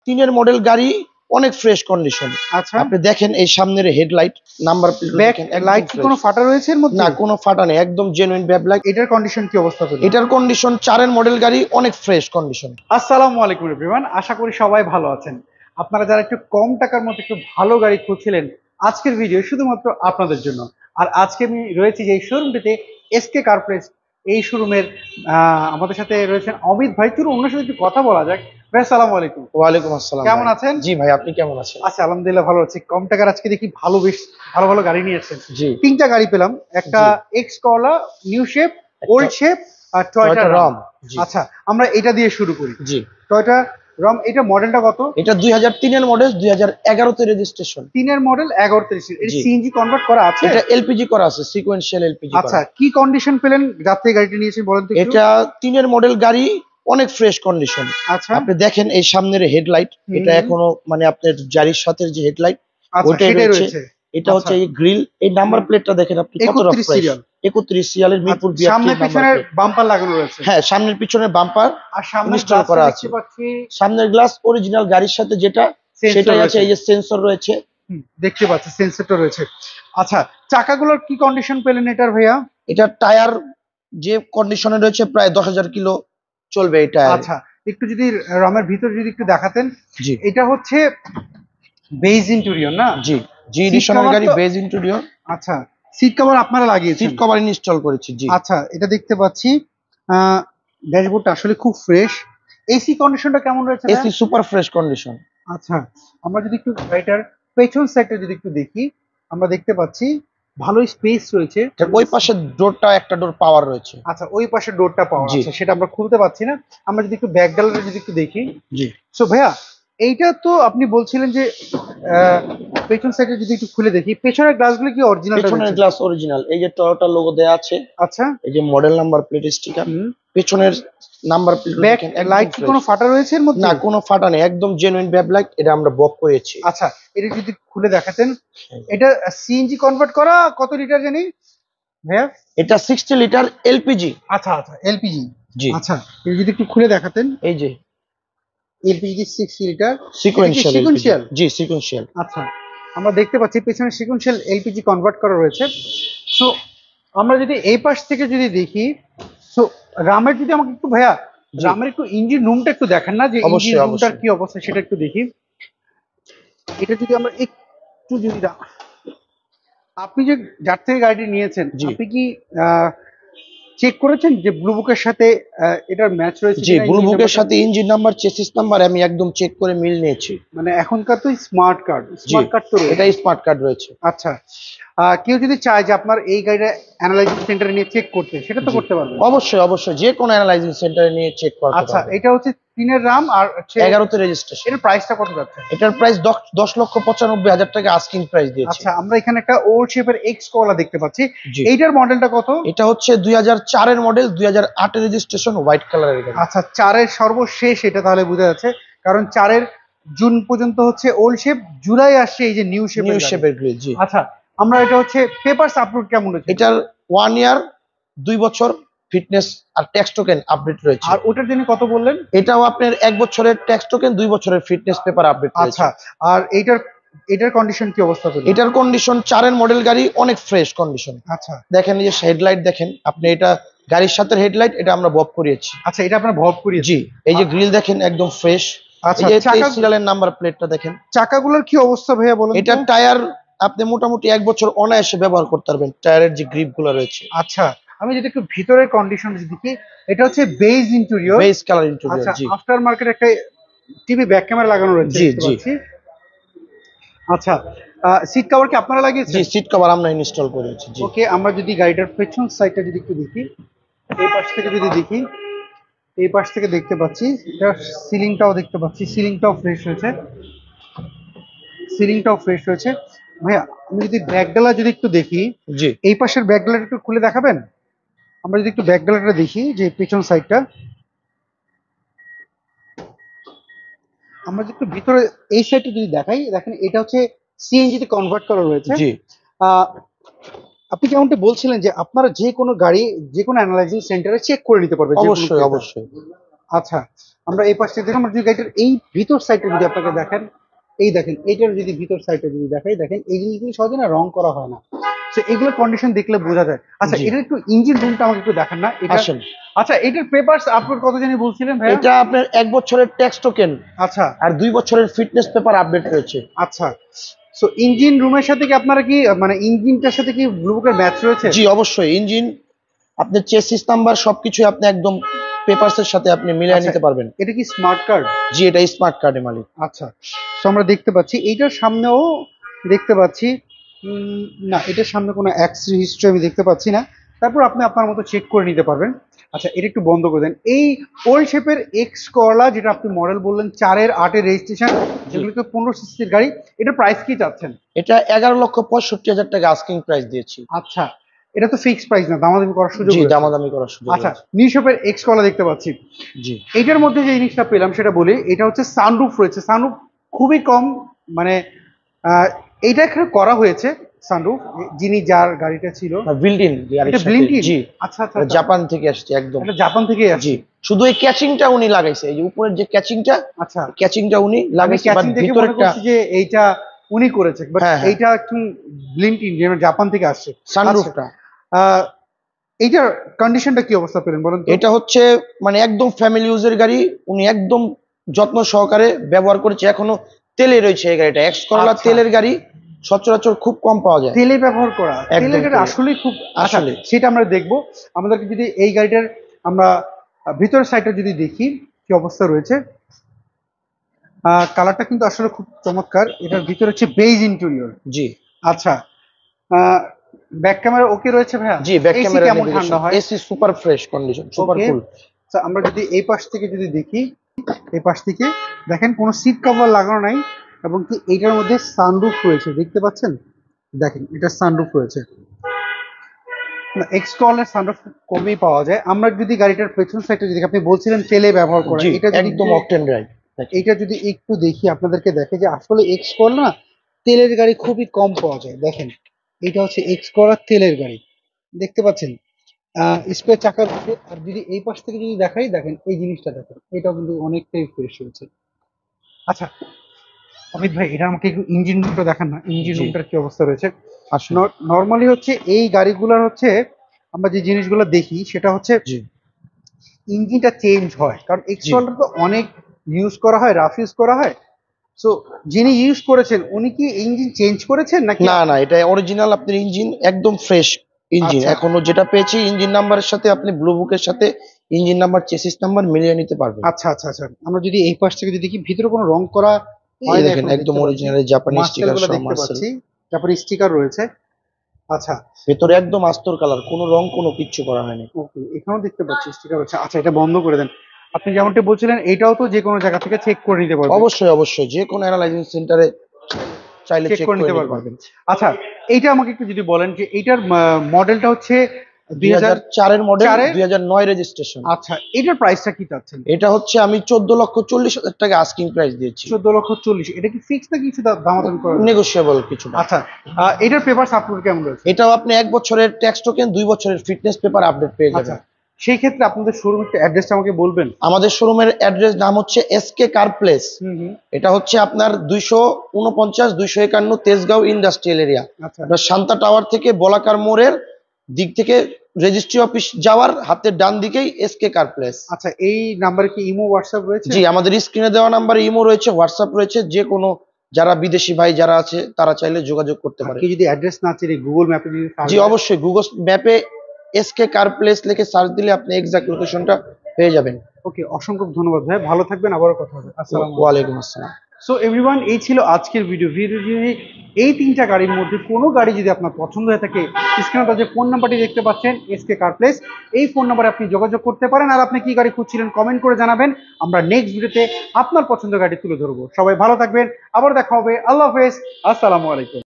3 model গাড়ি, অনেক fresh condition. আচ্ছা, আপনি দেখেন এই সামনের হেডলাইট, নাম্বার প্লেট দেখেন, লাইট কি কোনো ফাটা রয়েছে এর মধ্যে? না, কোনো ফাটা নেই, একদম জেনুইন ব্যাকলাইট। এটার কন্ডিশন কি অবস্থা পেলেন? এটার কন্ডিশন 4 মডেল গাড়ি, অনেক ফ্রেশ কন্ডিশন। আসসালামু আলাইকুম এভরিওয়ান, আশা করি সবাই ভালো আছেন। আপনারা যারা একটু কম টাকার মধ্যে একটু ভালো গাড়ি খুঁজছিলেন, আজকের ভিডিও শুধুমাত্র আপনাদের জন্য। আর আজকে আমি রয়েছি যে শোরুমটিতে, এসকে কার প্লেস। এই শোরুমের আমাদের সাথে রয়েছেন অমিত ভাই। চলুন ওনার সাথে একটু কথা বলা যাক। ভাই আসসালামু আলাইকুম। ওয়ালাইকুম আসসালাম। কেমন আছেন? জি ভাই, আপনি কেমন আছেন? আচ্ছা, আলহামদুলিল্লাহ ভালো আছি। কম টাকার আজকে দেখি বেশ ভালো ভালো গাড়ি নিয়ে এসেছেন। জি, 3টা গাড়ি পেলাম, একটা X Corolla, new shape, old shape আর টয়োটা রম। আচ্ছা, আমরা এটা দিয়ে শুরু করি। জি, টয়োটা রম, এটা মডেলটা কত? এটা 2003 এর মডেল, 2011 তে রেজিস্ট্রেশন। 3 এর মডেল, 11 এর সিএনজি কনভার্ট করা আছে। এটা এলপিজি করা আছে, সিকোয়েন্সিয়াল এলপিজি করা। আচ্ছা, কি কন্ডিশন পেলেন যাতে গাড়িটা নিয়েছেন বলেন তো একটু? এটা 3 এর মডেল গাড়ি, অনেক ফ্রেশ কন্ডিশন। আচ্ছা, আপনি দেখেন এই সামনের হেডলাইট, এটা এখনো মানে আপনার গাড়ির সাথে যে হেডলাইট ওইটাই রয়েছে। এটা হচ্ছে এই গ্রিল, এই নাম্বার প্লেটটা দেখেন আপনি, কত রফ সিরিয়াল, 31 সিরিয়ালের মিরপুর বিআরটি। সামনে পিছনের বাম্পার লাগানো রয়েছে। হ্যাঁ, সামনের পিছনের বাম্পার আর সামনে ইনস্টল করা আছে। সামনের গ্লাস অরিজিনাল গাড়ির সাথে যেটা সেটাই আছে। এই যে সেন্সর রয়েছে, দেখতে পাচ্ছি সেন্সরটা রয়েছে। আচ্ছা, চাকাগুলোর কি কন্ডিশন পেলেন এটার ভাইয়া? এটা টায়ার যে কন্ডিশনে রয়েছে প্রায় 10,000 কিলো চলবে এটা। আচ্ছা, একটু যদি রমের ভিতর যদি একটু দেখাতেন। জি, এটা হচ্ছে বেজ ইন্টেরিয়র না? জি, জি এডিশনের গাড়ি, বেজ ইন্টেরিয়র। আচ্ছা, সিট কভার আপনারা লাগিয়েছেন? সিট কভার ইনস্টল করেছি। জি, আচ্ছা, এটা দেখতে পাচ্ছি। ড্যাশবোর্ডটা আসলে খুব ফ্রেশ। এসি কন্ডিশনটা কেমন রয়েছে? AC super fresh condition. আচ্ছা, আমরা যদি একটু গাড়িটার পেছন সাইডটা যদি একটু দেখি, আমরা দেখতে পাচ্ছি ভালোই স্পেস রয়েছে। ওই পাশে ডোরটা, একটা ডোর পাওয়ার রয়েছে। আচ্ছা, ওই পাশে ডোরটা পাওয়ার আছে, সেটা আমরা খুলতে পারছি না। আমরা যদি একটু ব্যাক গ্যালারি যদি একটু দেখি। জি, সো ভাইয়া, এইটা তো আপনি বলছিলেন যে পেছন সাইডে যদি একটু খুলে দেখি, পেছনের গ্লাসগুলো কি অরিজিনাল? পেছনের গ্লাস অরিজিনাল, এই যে টয়োটা লোগো দেয়া আছে। আচ্ছা, এই যে মডেল নাম্বার প্লেট স্টিকার, পেছনের নাম্বার প্লেট ব্যাক লাইট কি কোনো ফাটা রয়েছে এর মধ্যে? না, কোনো ফাটা নেই, একদম জেনুইন ব্যাকলাইট। এটা আমরা বক করেছি। আচ্ছা, এটা যদি খুলে দেখাতেন। এটা সিএনজি কনভার্ট করা, কত লিটার জানি ভাইয়া? এটা 60 লিটার এলপিজি। আচ্ছা আচ্ছা, এলপিজি। জি, আচ্ছা, এটা যদি একটু খুলে দেখাতেন। এই যে এলপিজি 60 লিটার সিকোয়েন্সিয়াল। জি, সিকোয়েন্সিয়াল। আচ্ছা, আমরা দেখতে পাচ্ছি পেছনে সিকোয়েন্সিয়াল এলপিজি কনভার্ট করা রয়েছে। সো আমরা যদি এই পাশ থেকে যদি দেখি, সো রামের যদি আমাকে একটু ভাইয়া রামের একটু ইঞ্জিন রুমটা একটু দেখেন না, যে ইঞ্জিন রুমটার কি অবস্থা সেটা একটু দেখি। এটা যদি আমরা একটু যদি আপনি যে যার থেকে গাড়িটি নিয়েছেন, আপনি কি চেক করেছেন যে ব্লু বুকের সাথে এটার ম্যাচ রয়েছে? জি, ব্লু বুকের সাথে ইঞ্জিন নাম্বার, চেসিস নাম্বার আমি একদম চেক করে মিল নিয়েছি। মানে এখনকার তো স্মার্ট কার্ড তো এটা স্মার্ট কার্ড রয়েছে। আচ্ছা, কেউ যদি চায় যে আপনার এই গাড়িটা অ্যানালাইজিং সেন্টারে নিয়ে চেক করতে, সেটা তো করতে পারবেন? অবশ্যই অবশ্যই, যে কোনো অ্যানালাইজিং সেন্টারে নিয়ে চেক করতে পারবেন। আচ্ছা, এটা হচ্ছে 3 এর রাম আর 11 তে রেজিস্ট্রেশন। এর প্রাইসটা কত যাচ্ছে? এটার প্রাইস 10,95,000 টাকা আস্কিং প্রাইস দিয়েছি। আচ্ছা, আমরা এখানে একটা ওল্ড শেপের এক্স করলা দেখতে পাচ্ছি। এইটার মডেলটা কত? এটা হচ্ছে 2004 এর মডেল, 2008 এর রেজিস্ট্রেশন, হোয়াইট কালারের গাড়ি। আচ্ছা, 4 এর সর্বশেষ এটা তাহলে বোঝা যাচ্ছে, কারণ 4 এর জুন পর্যন্ত হচ্ছে ওল্ড শেপ, জুলাই আসছে এই যে নিউ শেপের গ্রিল। জি, আচ্ছা, আমরা এটা হচ্ছে পেপারস আপলোড কেমন হচ্ছে? এটার 1 ইয়ার 2 বছর ফিটনেস আর ট্যাক্স টোকেন আপডেট রয়েছে। আর ওটার জন্য কত বললেন? এটাও আপনার 1 বছরের ট্যাক্স টোকেন, 2 বছরের ফিটনেস পেপার আপডেট রয়েছে। আচ্ছা, আর এটার কন্ডিশন কি অবস্থা পেলেন? এটার কন্ডিশন 4 এর মডেল গাড়ি, অনেক ফ্রেশ কন্ডিশন। আচ্ছা, দেখেন এই যে হেডলাইট দেখেন আপনি, এটা গাড়ির সাথে হেডলাইট, এটা আমরা বব করিয়েছি। আচ্ছা, এটা আপনারা ভব করিয়েছেন? জি, এই যে গ্রিল দেখেন একদম ফ্রেশ। আচ্ছা, এই যে সিরিয়ালের নাম্বার প্লেটটা দেখেন। চাকাগুলোর কি অবস্থা ভাইয়া বলেন? এটা টায়ার আপনি মোটামুটি 1 বছর অনায়াসে ব্যবহার করতে পারবেন, টায়ারের যে গ্রিপ গুলো রয়েছে। আচ্ছা, আমি যদি একটু ভিতরের কন্ডিশন দেখি, এটা হচ্ছে beige interior, beige colour interior. জি, আফটার মার্কেট একটা টিভি ব্যাক ক্যামেরা লাগানো রয়েছে। জি জি। আচ্ছা, সিট কভার কি আপনারা লাগিয়েছেন? জি, সিট কভার আমরা ইনস্টল করেছি। জি, ওকে, আমরা যদি গাড়িটার পেছন সাইডটা যদি একটু দেখি, এই পাশ থেকে যদি দেখি, এই পাশ থেকে দেখতে পাচ্ছি এটা সিলিংটাও দেখতে পাচ্ছি, সিলিংটাও ফ্রেশ রয়েছে। ভাইয়া, আমি যদি ব্যাকডালা যদি একটু দেখি, জি, এই পাশের ব্যাকডালাটা একটু খুলে দেখাবেন? আমরা যদি একটু ব্যাকডালাটা দেখি, যে পেছন সাইডটা, আমরা যদি একটু ভিতরে এই সাইডটা যদি দেখাই, দেখেন এটা হচ্ছে সিএনজি তে কনভার্ট করা রয়েছে। জি, আপনি যেমনটা বলছিলেন যে আপনারা যে কোনো গাড়ি যে কোনো অ্যানালাইজিং সেন্টারে চেক করে নিতে পারবেন। অবশ্যই অবশ্যই। আচ্ছা, আমরা এই পাশে দেখলাম, আমরা যদি গাড়িটার এই ভিতর সাইডটা যদি আপনাকে দেখেন, এই দেখেন এইটার যদি ভিতর সাইডটা যদি দেখাই, দেখেন এই জিনিসগুলো সহজে না রং করা হয় না, তো এগুলোর কন্ডিশন দেখলে বোঝা যায়। আচ্ছা, জি এটার একটু ইঞ্জিন রুমটা আমাকে একটু দেখান না এটা। আসেন। আচ্ছা, এটার পেপারস আপলোড কত জানি বলছিলেন ভাইয়া? এটা আপনার 1 বছরের ট্যাক্স টোকেন আচ্ছা আর 2 বছরের ফিটনেস পেপার আপডেট রয়েছে। আচ্ছা, সো ইঞ্জিন রুমের সাথে কি আপনারা কি মানে ইঞ্জিনটার সাথে কি ব্লু বুকের ম্যাচ রয়েছে? জি অবশ্যই, ইঞ্জিন আপনার চেসিস নাম্বার সবকিছু আপনি একদম পেপারস এর সাথে আপনি মিলিয়ে আচ্ছা, নিতে পারবেন। এটা কি স্মার্ট কার্ড? জি এটা স্মার্ট কার্ডের মালিক। আচ্ছা, তো আমরা দেখতে পাচ্ছি এইটার সামনেও দেখতে পাচ্ছি না, এটার সামনে কোনো অ্যাক্সিডেন্ট হিস্ট্রি আমি দেখতে পাচ্ছি না। তারপর আপনি আপনার মতো চেক করে নিতে পারবেন। আচ্ছা, এটা একটু বন্ধ করে দেন। এই ওল্ড শেপের এক্স করলা, যেটা আপনি মডেল বললেন 4-এর 8-এর রেজিস্ট্রেশন, যেগুলোকে 15 সিসির গাড়ি, এটার প্রাইস কি চাচ্ছেন? এটা 11,65,000 টাকা আস্কিং প্রাইস দিয়েছি। আচ্ছা, এটা তো ফিক্সড প্রাইস না, দামাদামি করার সুযোগ জি রয়েছে। দামাদামি করার সুযোগ আচ্ছা, রয়েছে। নিউ শেপের এক্স করলা দেখতে পাচ্ছি। জি এইটার মধ্যে যে জিনিসটা পেলাম সেটা বলি, এটা হচ্ছে সানরুফ রয়েছে। সানরুফ খুবই কম, মানে এইটা এখানে করা হয়েছে সানরুফ, যিনি যার গাড়িটা ছিল বিল্ডিং এটা ব্লিন্টিন। জি আচ্ছা আচ্ছা এটা আচ্ছা, জাপান থেকে আসছে একদম। এটা জাপান থেকেই আসছে। জি শুধু এই ক্যাচিংটা উনি লাগাইছে, এই যে উপরের যে ক্যাচিংটা, আচ্ছা, ক্যাচিংটা উনি আমি লাগাইছে, বাট ক্যাচিং দেখে মনে ভিতরেরটা করছি যে এইটা উনি করেছে, বাট হ্যাঁ, হ্যাঁ। এইটা একটু ব্লিন্টিন, যেটা জাপান থেকে আসছে। সানরুফটা আহ, এইটার কন্ডিশনটা কি অবস্থা পেলেন বলেন তো? এটা হচ্ছে মানে একদম ফ্যামিলি ইউজের গাড়ি, উনি একদম যত্ন সহকারে ব্যবহার করেছে, এখনো তেলে রয়েছে এই গাড়িটা। এক্স করলা আচ্ছা। তেলের গাড়ি সচরাচর খুব কম পাওয়া যায়। তেলে ব্যবহার করা, একদম তেলের গাড়ি তেলে। আসলেই খুব আসলে। আসলে সেটা আমরা দেখবো। আমাদেরকে যদি এই গাড়িটার আমরা ভিতরের সাইডটা যদি দেখি কি অবস্থা রয়েছে, কালারটা কিন্তু আসলে খুব চমৎকার। এটার ভিতরে হচ্ছে বেজ ইন্টেরিয়র। জি আচ্ছা, ব্যাক ক্যামেরা ওকে রয়েছে ভাইয়া? জি ব্যাক এসি ক্যামেরা কেমন ঠান্ডা হয়? AC super fresh condition, super okay, cool. আমরা যদি এই পাশ থেকে যদি দেখি, এই পাশ থেকে দেখেন কোনো সিট কভার লাগানো নাই, এবং কি এইটার মধ্যে সানরুফ রয়েছে, দেখতে পাচ্ছেন? দেখেন এটা সানরুফ রয়েছে। না, এক্স কলের সানরুফ কমই পাওয়া যায়। আমরা যদি গাড়িটার পেছন সাইডটা যদি, আপনি বলছিলেন তেলে ব্যবহার করা, জি এটা যদি একদম অকটেন ড্রাইভ। এইটা যদি একটু দেখি আপনাদেরকে, দেখে যে আসলে এক্স কল না তেলের গাড়ি খুবই কম পাওয়া যায়। দেখেন এটা হচ্ছে এক্স কলার তেলের গাড়ি, দেখতে পাচ্ছেন? স্পেয়ার চাকা রয়েছে। আর যদি এই পাশ থেকে যদি দেখাই, দেখেন এই জিনিসটা দেখেন, এটাও কিন্তু অনেকটাই ফ্রেশ হয়েছে। আচ্ছা অমিত ভাই, এটা আমাকে একটু ইঞ্জিন রুমটা দেখান না, ইঞ্জিন জি। রুমটার কি অবস্থা রয়েছে? আসলে নর্মালি হচ্ছে এই গাড়িগুলোর হচ্ছে আমরা যে জিনিসগুলো দেখি সেটা হচ্ছে জি ইঞ্জিনটা চেঞ্জ হয়, কারণ জি এক্সট্রলটা তো অনেক ইউজ করা হয়, রাফ ইউজ করা হয়। সো যিনি ইউজ করেছেন উনি কি ইঞ্জিন চেঞ্জ করেছেন নাকি? না না, এটা অরিজিনাল আপনার ইঞ্জিন, একদম ফ্রেশ ইঞ্জিন। আচ্ছা এখনো যেটা পেয়েছি ইঞ্জিন নাম্বারের সাথে আপনি ব্লু বুকের সাথে ইঞ্জিন নাম্বার চেসিস নাম্বার মিলিয়ে নিতে পারবেন। আচ্ছা আচ্ছা আচ্ছা, আমরা যদি এই পাশ থেকে যদি দেখি, ভিতরে কোনো রং করা এই হয় না, দেখেন এখনো একদম দেখতে পাচ্ছি। অরিজিনাল জাপানি স্টিকার মার্সেলগুলো সহ দেখতে মার্সেল। পাচ্ছি, তারপরে স্টিকার রয়েছে। আচ্ছা ভেতরে একদম আস্তর কালার, কোনো রং কোনো কিচ্ছু করা হয়নি। ওকে, এখানেও দেখতে পাচ্ছি স্টিকার রয়েছে। আচ্ছা, এটা বন্ধ করে দেন। আপনি যেমনটা বলছিলেন এটাও তো যে কোনো জায়গা থেকে চেক করে নিতে পারবেন। অবশ্যই অবশ্যই, যে কোনো অ্যানালাইজিং সেন্টারে চাইলে চেক চেক করে করে নিতে নিতে পারবেন। পারবেন। আচ্ছা, এইটা আমাকে একটু যদি বলেন যে এইটার মডেলটা হচ্ছে 2004 এর মডেল, 2004 2009 রেজিস্ট্রেশন। আচ্ছা, এটার প্রাইসটা কি চাচ্ছেন? এটা হচ্ছে আমি 14,40,000 টাকা আস্কিং প্রাইস দিয়েছি। 14,40,000। এটা কি ফিক্স না কিছু দামাদামি করা? নেগোশিয়েবল কিছুটা। আচ্ছা, এটার পেপারস আপলোড কেমন রয়েছে? এটাও আপনি 1 বছরের ট্যাক্স টোকেন, 2 বছরের ফিটনেস পেপার আপডেট পেয়ে আচ্ছা, যাবেন। সেই ক্ষেত্রে আপনাদের শোরুম একটু অ্যাড্রেসটা আমাকে বলবেন? আমাদের শোরুমের অ্যাড্রেস নাম হচ্ছে এসকে কার প্লেস। হুম। এটা হচ্ছে আপনার 249-251 তেজগাঁও ইন্ডাস্ট্রিয়াল এরিয়া। আচ্ছা আপনার শান্তা টাওয়ার থেকে বলাকার মোড়ের দিক থেকে রেজিস্ট্রি অফিস যাওয়ার হাতের ডান দিকেই এসকে কার প্লেস। আচ্ছা, এই নাম্বারে কি ইমো হোয়াটসঅ্যাপ রয়েছে? জি আমাদের স্ক্রিনে দেওয়া নাম্বারে ইমো রয়েছে, হোয়াটসঅ্যাপ রয়েছে, যে কোনো যারা বিদেশি ভাই যারা আছে তারা চাইলে যোগাযোগ করতে পারে। কি যদি অ্যাড্রেস না চিনি গুগল ম্যাপে যদি জি অবশ্যই, গুগল ম্যাপে এসকে কার প্লেস লিখে সার্চ দিলে আপনি এক্সাক্ট লোকেশনটা পেয়ে যাবেন। ওকে, অসংখ্য ধন্যবাদ ভাই, ভালো থাকবেন, আবারও কথা হবে। আসসালামু আলাইকুম। ওয়ালাইকুম আসসালাম। সো এভরিওয়ান, এই ছিল আজকের ভিডিও। যদি এই 3টা গাড়ির মধ্যে কোনো গাড়ি যদি আপনার পছন্দ হয়ে থাকে, স্ক্রিনে যে ফোন নাম্বারটি দেখতে পাচ্ছেন এসকে কার প্লেস, এই ফোন নাম্বারে আপনি যোগাযোগ করতে পারেন। আর আপনি কি গাড়ি খুঁজছিলেন কমেন্ট করে জানাবেন, আমরা নেক্সট ভিডিওতে আপনার পছন্দের গাড়ি তুলে ধরবো। সবাই ভালো থাকবেন, আবার দেখা হবে। আল্লাহ হাফেজ, আসসালামু আলাইকুম।